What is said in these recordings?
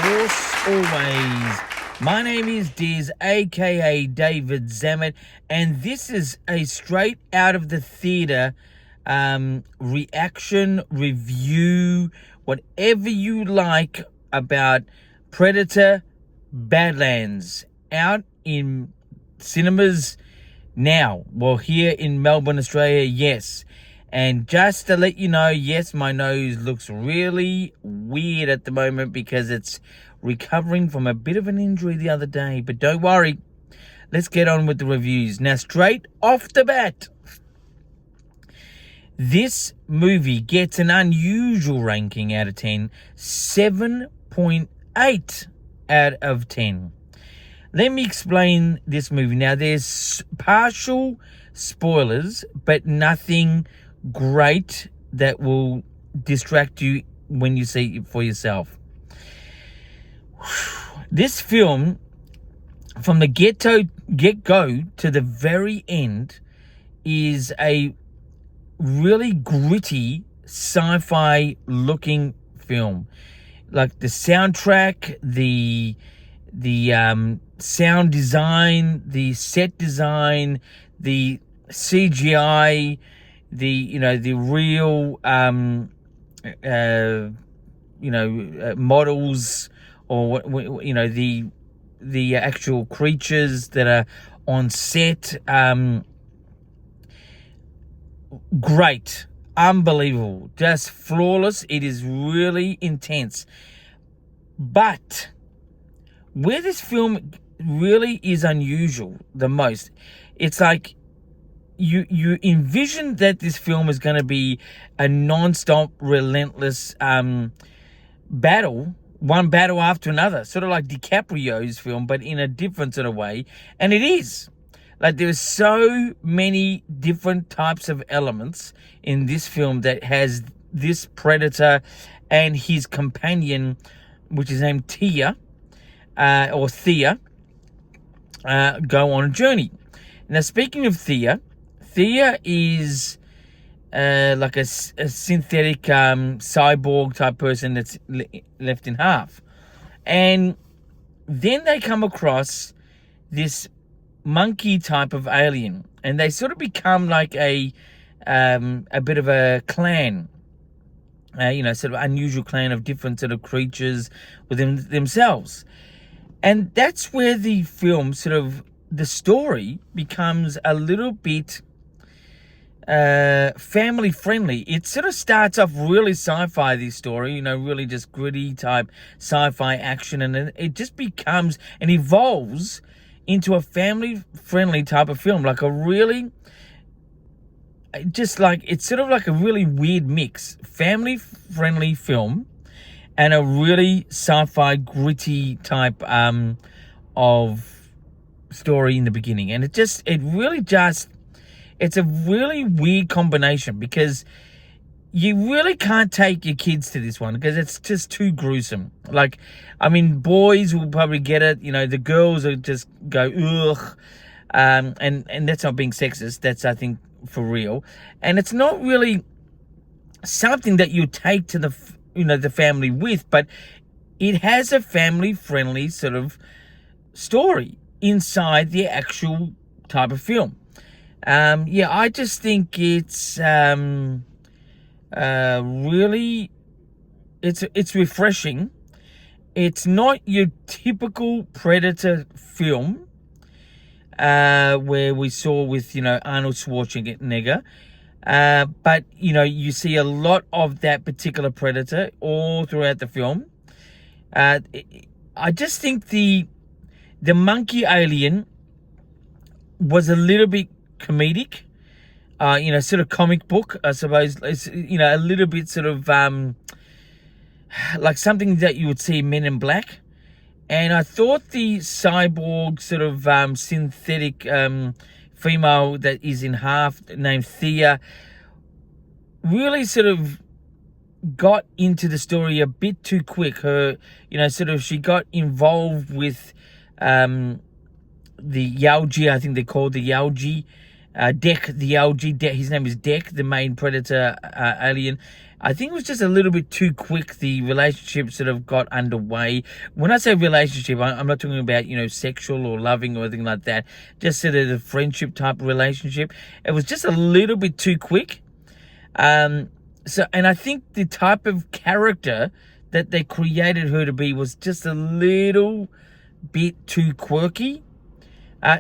course, always. My name is Diz, aka David Zamet, and this is a straight out of the theater reaction, review, whatever you like about Predator Badlands, out in cinemas now. Well, here in Melbourne, Australia, yes. And just to let you know, yes, my nose looks really weird at the moment because it's recovering from a bit of an injury the other day. But don't worry, let's get on with the reviews. Now, straight off the bat, this movie gets an unusual ranking out of 10, 7.8 out of 10. Let me explain this movie. Now, there's partial spoilers, but nothing great that will distract you when you see it for yourself. This film, from the get-go to the very end, is a really gritty sci-fi looking film. Like the soundtrack, the sound design, the set design, the CGI, the real models, or the actual creatures that are on set. Great, unbelievable, just flawless. It is really intense. But where this film really is unusual the most, it's like you envision that this film is going to be a non-stop, relentless battle, one battle after another, sort of like DiCaprio's film, but in a different sort of way. And it is. Like, there's so many different types of elements in this film that has this Predator and his companion, which is named Thea, go on a journey. Now, speaking of Thea is like a synthetic cyborg type person that's left in half. And then they come across this monkey type of alien, and they sort of become like a bit of a clan, sort of unusual clan of different sort of creatures within themselves. And that's where the film the story becomes a little bit family friendly. It sort of starts off really sci-fi, this story, really just gritty type sci-fi action, and it just becomes and evolves into a family friendly type of film, like a really, it's sort of like a really weird mix, family friendly film and a really sci-fi gritty type of story in the beginning. And it's a really weird combination, because you really can't take your kids to this one because it's just too gruesome. Like, I mean, boys will probably get it, the girls will just go, ugh. And that's not being sexist. That's, I think, for real. And it's not really something that you take to the family with, but it has a family-friendly sort of story inside the actual type of film. I just think it's really, it's refreshing. It's not your typical Predator film where we saw with Arnold Schwarzenegger, but you see a lot of that particular Predator all throughout the film. I just think the monkey alien was a little bit comedic, sort of comic book, I suppose. It's, a little bit sort of like something that you would see in Men in Black. And I thought the cyborg sort of synthetic female that is in half, named Thea, really sort of got into the story a bit too quick. Her, she got involved with the Yaoji, I think they called the Yaoji, Deck, the algae, his name is Deck, the main predator alien. I think it was just a little bit too quick. The relationship sort of got underway. When I say relationship, I'm not talking about, sexual or loving or anything like that. Just sort of the friendship type of relationship. It was just a little bit too quick. And I think the type of character that they created her to be was just a little bit too quirky.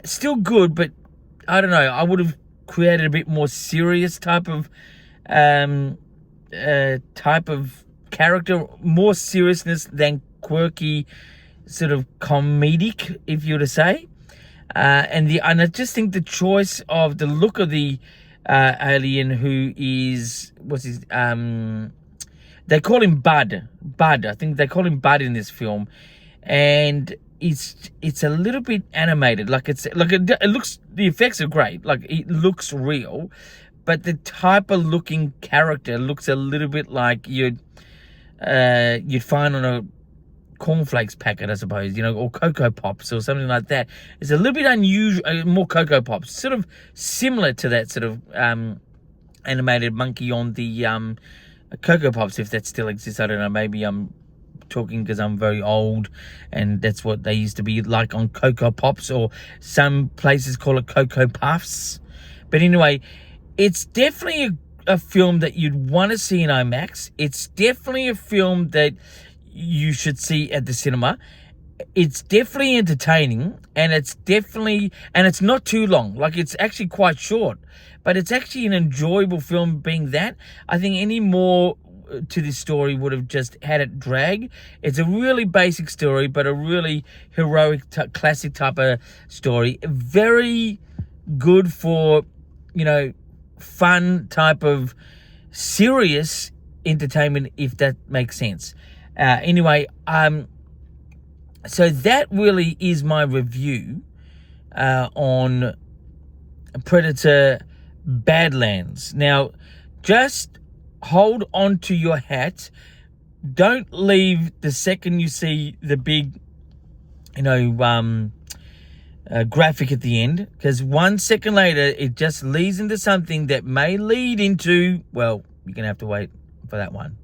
Still good, but I don't know. I would have created a bit more serious type of character, more seriousness than quirky, sort of comedic, if you were to say. And I just think the choice of the look of the alien, who is they call him Bud. I think they call him Bud in this film, and it's a little bit animated. It looks, the effects are great. Like, it looks real, but the type of looking character looks a little bit like you'd find on a cornflakes packet, I suppose, or Cocoa Pops or something like that. It's a little bit unusual, more Cocoa Pops, sort of similar to that sort of animated monkey on the Cocoa Pops, if that still exists. I don't know, maybe I'm talking because I'm very old and that's what they used to be like on Cocoa Pops, or some places call it Cocoa Puffs. But anyway, it's definitely a film that you'd want to see in IMAX. It's definitely a film that you should see at the cinema. It's definitely entertaining, and it's not too long. Like, it's actually quite short, but it's actually an enjoyable film being that. I think any more to this story would have just had it drag. It's a really basic story, but a really heroic, classic type of story. Very good for, fun type of serious entertainment, if that makes sense. Anyway, so that really is my review on Predator Badlands. Now, just hold on to your hat. Don't leave the second you see the big, graphic at the end, because 1 second later, it just leads into something that may lead into, well, you're going to have to wait for that one.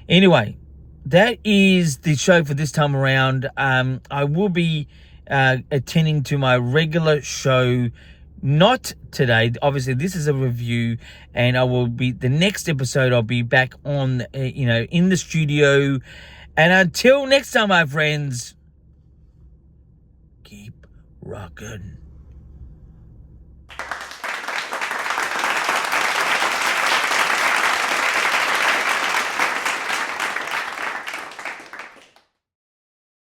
Anyway, that is the show for this time around. I will be attending to my regular show, not today. Obviously, this is a review, and I will be, the next episode, I'll be back on, in the studio. And until next time, my friends, keep rocking.